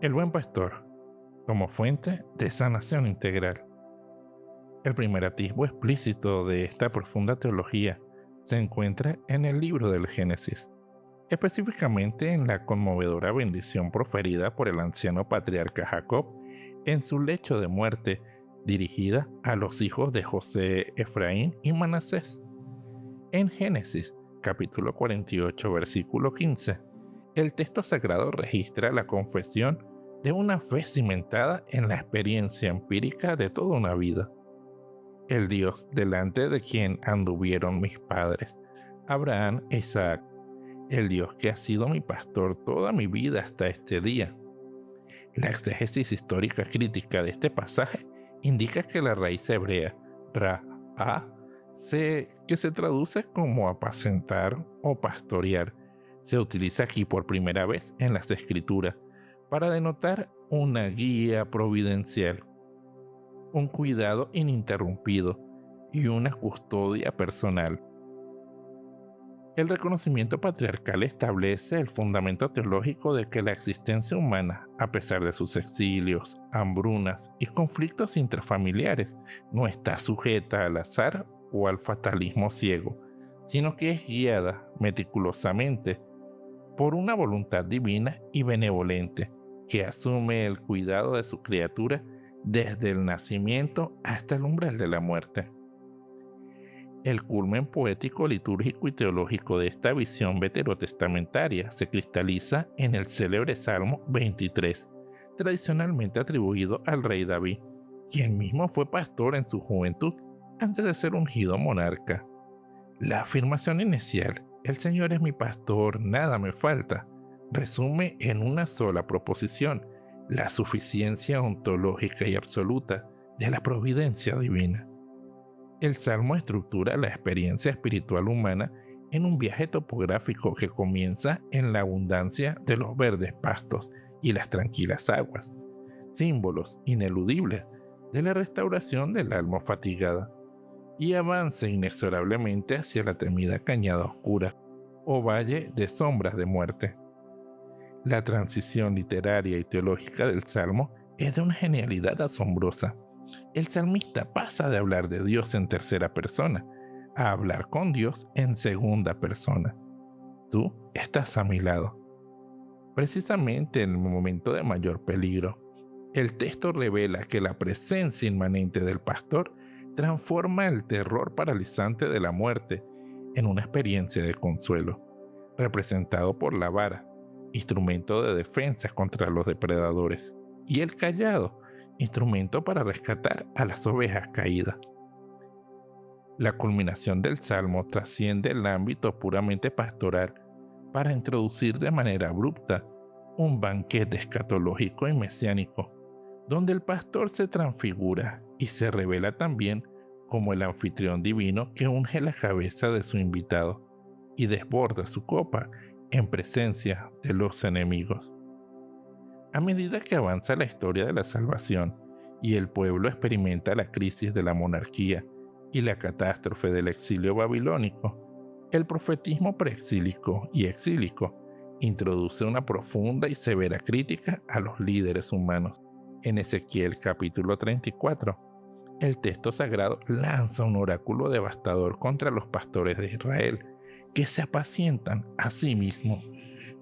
El buen pastor, como fuente de sanación integral. El primer atisbo explícito de esta profunda teología se encuentra en el libro del Génesis, específicamente en la conmovedora bendición proferida por el anciano patriarca Jacob en su lecho de muerte, dirigida a los hijos de José, Efraín y Manasés. En Génesis, capítulo 48, versículo 15, el texto sagrado registra la confesión de una fe cimentada en la experiencia empírica de toda una vida. El Dios delante de quien anduvieron mis padres, Abraham e Isaac, el Dios que ha sido mi pastor toda mi vida hasta este día. La exégesis histórica crítica de este pasaje indica que la raíz hebrea, ra-a, que se traduce como apacentar o pastorear, se utiliza aquí por primera vez en las escrituras para denotar una guía providencial, un cuidado ininterrumpido y una custodia personal. El reconocimiento patriarcal establece el fundamento teológico de que la existencia humana, a pesar de sus exilios, hambrunas y conflictos intrafamiliares, no está sujeta al azar o al fatalismo ciego, sino que es guiada meticulosamente por una voluntad divina y benevolente que asume el cuidado de su criatura desde el nacimiento hasta el umbral de la muerte. El culmen poético, litúrgico y teológico de esta visión veterotestamentaria se cristaliza en el célebre Salmo 23, tradicionalmente atribuido al rey David, quien mismo fue pastor en su juventud antes de ser ungido monarca. La afirmación inicial, "El Señor es mi pastor, nada me falta", resume en una sola proposición la suficiencia ontológica y absoluta de la providencia divina. El Salmo estructura la experiencia espiritual humana en un viaje topográfico que comienza en la abundancia de los verdes pastos y las tranquilas aguas, símbolos ineludibles de la restauración del alma fatigada, y avanza inexorablemente hacia la temida cañada oscura o valle de sombras de muerte. La transición literaria y teológica del Salmo es de una genialidad asombrosa. El salmista pasa de hablar de Dios en tercera persona a hablar con Dios en segunda persona. Tú estás a mi lado. Precisamente en el momento de mayor peligro, el texto revela que la presencia inmanente del pastor transforma el terror paralizante de la muerte en una experiencia de consuelo, representado por la vara, instrumento de defensa contra los depredadores, y el cayado, instrumento para rescatar a las ovejas caídas. La culminación del salmo trasciende el ámbito puramente pastoral para introducir de manera abrupta un banquete escatológico y mesiánico, donde el pastor se transfigura y se revela también como el anfitrión divino que unge la cabeza de su invitado y desborda su copa en presencia de los enemigos. A medida que avanza la historia de la salvación y el pueblo experimenta la crisis de la monarquía y la catástrofe del exilio babilónico, el profetismo preexílico y exílico introduce una profunda y severa crítica a los líderes humanos. En Ezequiel capítulo 34, el texto sagrado lanza un oráculo devastador contra los pastores de Israel, que se apacientan a sí mismos,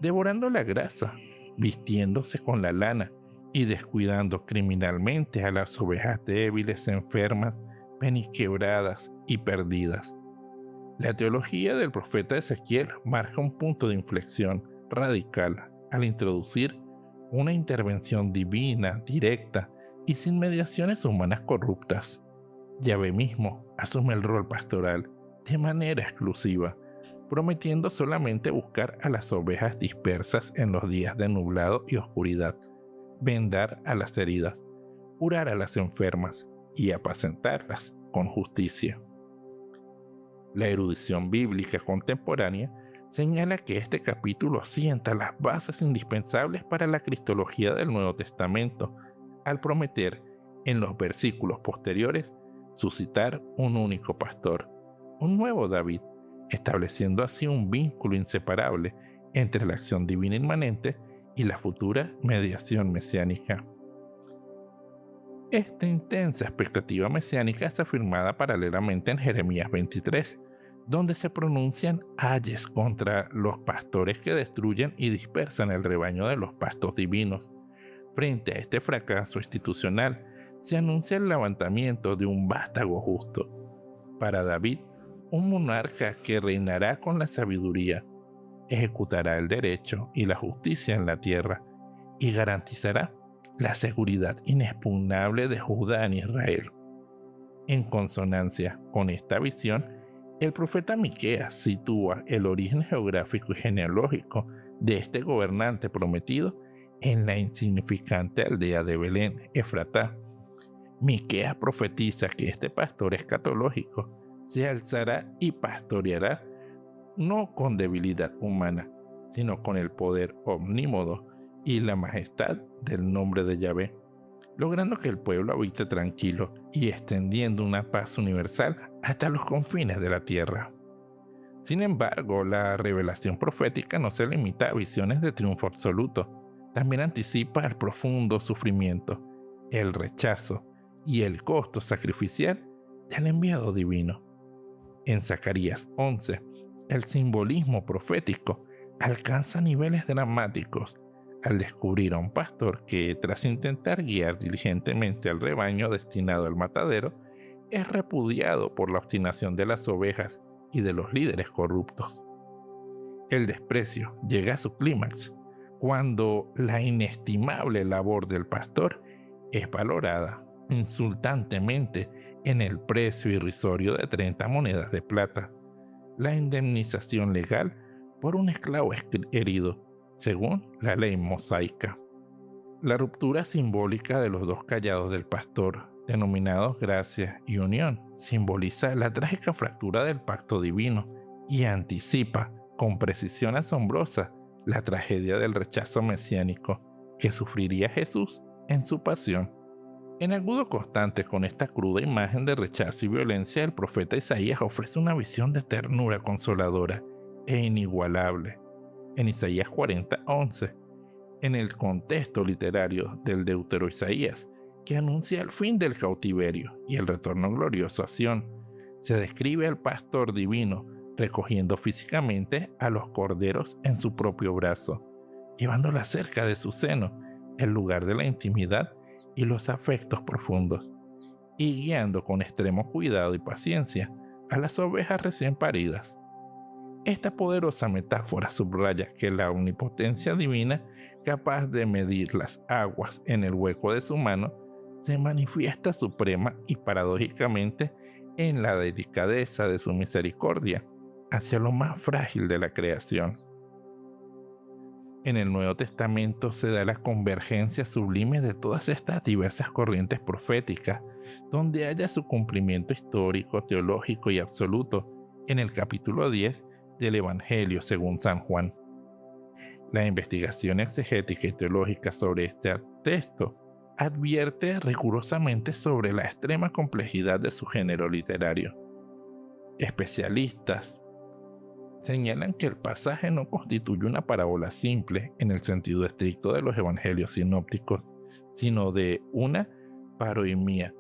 devorando la grasa, vistiéndose con la lana y descuidando criminalmente a las ovejas débiles, enfermas, peniquebradas y perdidas. La teología del profeta Ezequiel marca un punto de inflexión radical al introducir una intervención divina, directa y sin mediaciones humanas corruptas. Yahvé mismo asume el rol pastoral de manera exclusiva, prometiendo solamente buscar a las ovejas dispersas en los días de nublado y oscuridad, vendar a las heridas, curar a las enfermas y apacentarlas con justicia. La erudición bíblica contemporánea señala que este capítulo sienta las bases indispensables para la cristología del Nuevo Testamento, al prometer en los versículos posteriores suscitar un único pastor, un nuevo David, estableciendo así un vínculo inseparable entre la acción divina inmanente y la futura mediación mesiánica. Esta intensa expectativa mesiánica está afirmada paralelamente en Jeremías 23, donde se pronuncian ayes contra los pastores que destruyen y dispersan el rebaño de los pastos divinos. Frente a este fracaso institucional, se anuncia el levantamiento de un vástago justo. Para David, un monarca que reinará con la sabiduría, ejecutará el derecho y la justicia en la tierra y garantizará la seguridad inexpugnable de Judá en Israel. En consonancia con esta visión, el profeta Miqueas sitúa el origen geográfico y genealógico de este gobernante prometido en la insignificante aldea de Belén, Efratá. Miqueas profetiza que este pastor escatológico se alzará y pastoreará no con debilidad humana, sino con el poder omnímodo y la majestad del nombre de Yahvé, logrando que el pueblo habite tranquilo y extendiendo una paz universal hasta los confines de la tierra. Sin embargo, la revelación profética no se limita a visiones de triunfo absoluto, también anticipa el profundo sufrimiento, el rechazo y el costo sacrificial del enviado divino. En Zacarías 11, el simbolismo profético alcanza niveles dramáticos al descubrir a un pastor que, tras intentar guiar diligentemente al rebaño destinado al matadero, es repudiado por la obstinación de las ovejas y de los líderes corruptos. El desprecio llega a su clímax cuando la inestimable labor del pastor es valorada insultantemente en el precio irrisorio de 30 monedas de plata, la indemnización legal por un esclavo herido, según la ley mosaica. La ruptura simbólica de los dos callados del pastor, denominados gracia y unión, simboliza la trágica fractura del pacto divino y anticipa con precisión asombrosa la tragedia del rechazo mesiánico que sufriría Jesús en su pasión. En agudo constante con esta cruda imagen de rechazo y violencia, el profeta Isaías ofrece una visión de ternura consoladora e inigualable. En Isaías 40:11, en el contexto literario del Deutero Isaías, que anuncia el fin del cautiverio y el retorno glorioso a Sión, se describe al pastor divino recogiendo físicamente a los corderos en su propio brazo, llevándolas cerca de su seno, el lugar de la intimidad y los afectos profundos, y guiando con extremo cuidado y paciencia a las ovejas recién paridas. Esta poderosa metáfora subraya que la omnipotencia divina, capaz de medir las aguas en el hueco de su mano, se manifiesta suprema y paradójicamente en la delicadeza de su misericordia hacia lo más frágil de la creación. En el Nuevo Testamento se da la convergencia sublime de todas estas diversas corrientes proféticas, donde haya su cumplimiento histórico, teológico y absoluto en el capítulo 10 del Evangelio según San Juan. La investigación exegética y teológica sobre este texto advierte rigurosamente sobre la extrema complejidad de su género literario. Especialistas señalan que el pasaje no constituye una parábola simple en el sentido estricto de los evangelios sinópticos, sino de una paroimía,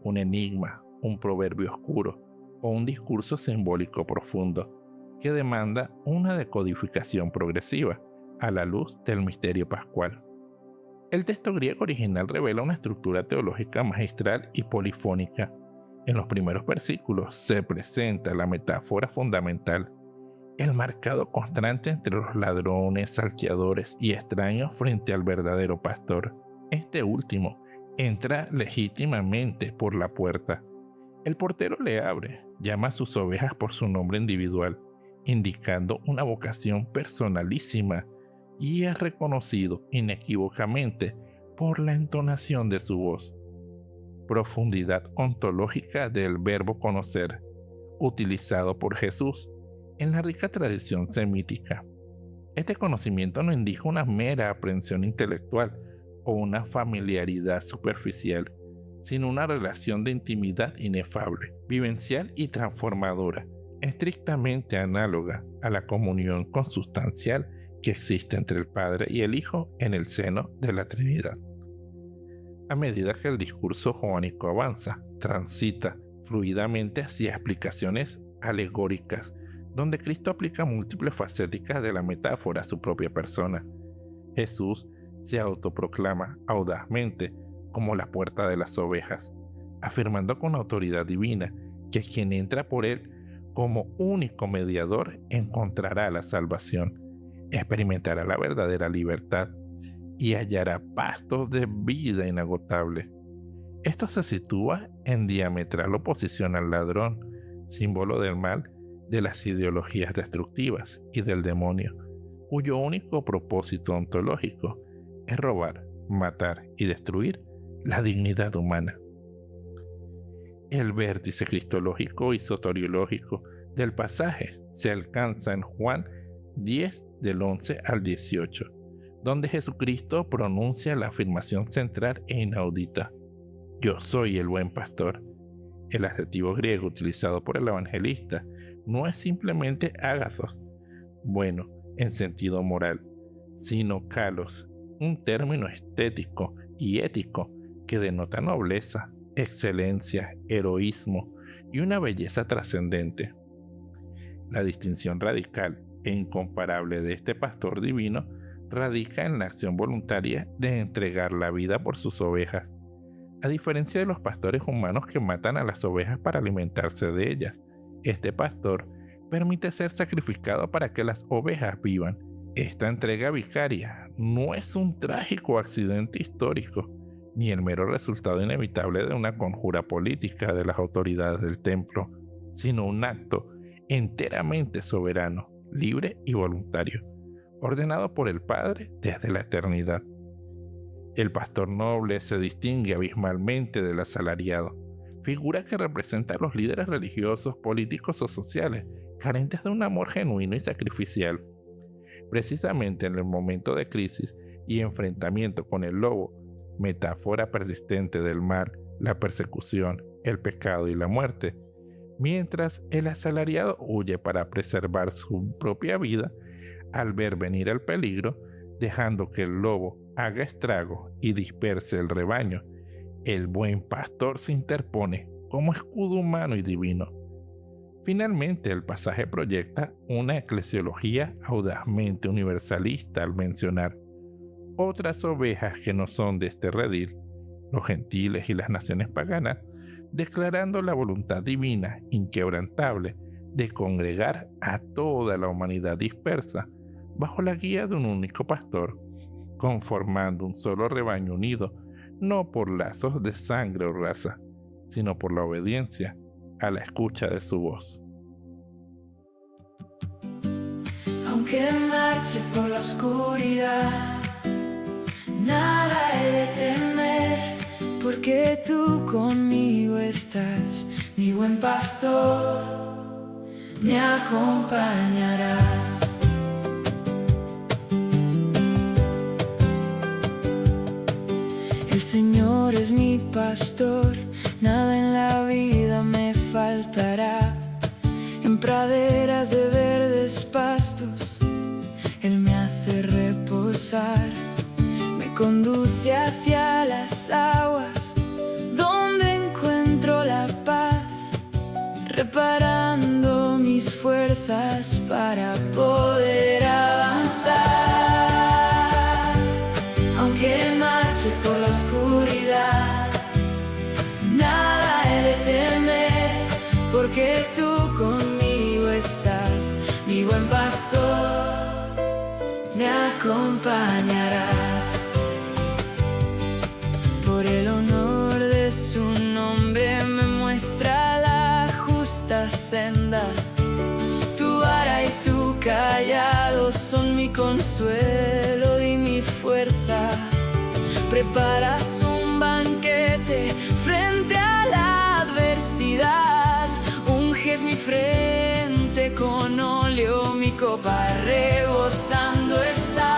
un enigma, un proverbio oscuro o un discurso simbólico profundo que demanda una decodificación progresiva a la luz del misterio pascual. El texto griego original revela una estructura teológica magistral y polifónica. En los primeros versículos se presenta la metáfora fundamental, el marcado contraste entre los ladrones, salteadores y extraños frente al verdadero pastor. Este último entra legítimamente por la puerta. El portero le abre, llama a sus ovejas por su nombre individual, indicando una vocación personalísima, y es reconocido inequívocamente por la entonación de su voz. Profundidad ontológica del verbo conocer, utilizado por Jesús en la rica tradición semítica. Este conocimiento no indica una mera aprehensión intelectual o una familiaridad superficial, sino una relación de intimidad inefable, vivencial y transformadora, estrictamente análoga a la comunión consustancial que existe entre el Padre y el Hijo en el seno de la Trinidad. A medida que el discurso joánico avanza, transita fluidamente hacia explicaciones alegóricas, donde Cristo aplica múltiples facéticas de la metáfora a su propia persona. Jesús se autoproclama audazmente como la puerta de las ovejas, afirmando con autoridad divina que quien entra por él como único mediador encontrará la salvación, experimentará la verdadera libertad y hallará pastos de vida inagotable. Esto se sitúa en diametral oposición al ladrón, símbolo del mal, de las ideologías destructivas y del demonio, cuyo único propósito ontológico es robar, matar y destruir la dignidad humana. El vértice cristológico y soteriológico del pasaje se alcanza en Juan 10 del 11 al 18, donde Jesucristo pronuncia la afirmación central e inaudita: Yo soy el buen pastor. El adjetivo griego utilizado por el evangelista no es simplemente ágasos, bueno, en sentido moral, sino kalos, un término estético y ético que denota nobleza, excelencia, heroísmo y una belleza trascendente. La distinción radical e incomparable de este pastor divino radica en la acción voluntaria de entregar la vida por sus ovejas. A diferencia de los pastores humanos que matan a las ovejas para alimentarse de ellas, este pastor permite ser sacrificado para que las ovejas vivan. Esta entrega vicaria no es un trágico accidente histórico, ni el mero resultado inevitable de una conjura política de las autoridades del templo, sino un acto enteramente soberano, libre y voluntario, ordenado por el Padre desde la eternidad. El pastor noble se distingue abismalmente del asalariado, figura que representa a los líderes religiosos, políticos o sociales, carentes de un amor genuino y sacrificial. Precisamente en el momento de crisis y enfrentamiento con el lobo, metáfora persistente del mal, la persecución, el pecado y la muerte, mientras el asalariado huye para preservar su propia vida, al ver venir el peligro, dejando que el lobo haga estrago y disperse el rebaño, el buen pastor se interpone como escudo humano y divino. Finalmente, el pasaje proyecta una eclesiología audazmente universalista al mencionar otras ovejas que no son de este redil, los gentiles y las naciones paganas, declarando la voluntad divina inquebrantable de congregar a toda la humanidad dispersa bajo la guía de un único pastor, conformando un solo rebaño unido, no por lazos de sangre o raza, sino por la obediencia a la escucha de su voz. Aunque marche por la oscuridad, nada he de temer, porque tú conmigo estás, mi buen pastor, me acompañarás. El Señor es mi pastor, nada en la vida me faltará. En praderas de verdes pastos, Él me hace reposar. Me conduce hacia las aguas, donde encuentro la paz, reparando mis fuerzas para poder avanzar. Aunque marche por la oscuridad, nada he de temer, porque tú conmigo estás, mi buen pastor, me acompañarás. Por el honor de su nombre me muestra la justa senda. Tu vara y tu callado son mi consuelo y mi fuerza. Preparas un banquete frente a la adversidad. Unges mi frente con óleo, mi copa rebosando está.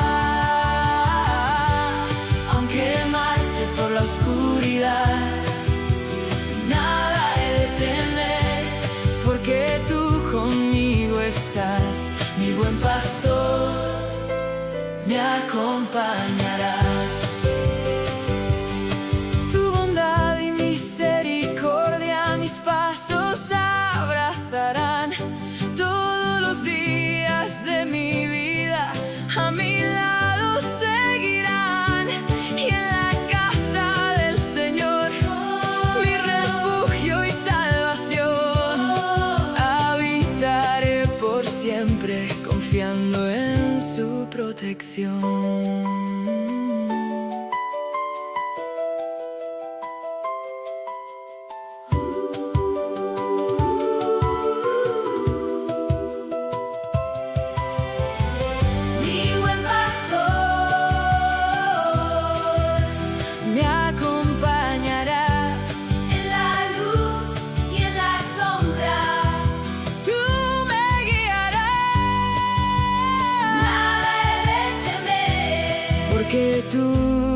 Aunque marche por la oscuridad, nada he de temer, porque tú conmigo estás, mi buen pastor, me acompañarás. Tu bondad y misericordia mis pasos abrazarán. Todos los días de mi vida a mi lado seguirán. Y en la casa del Señor, mi refugio y salvación, habitaré por siempre confiando en su protección. Porque tú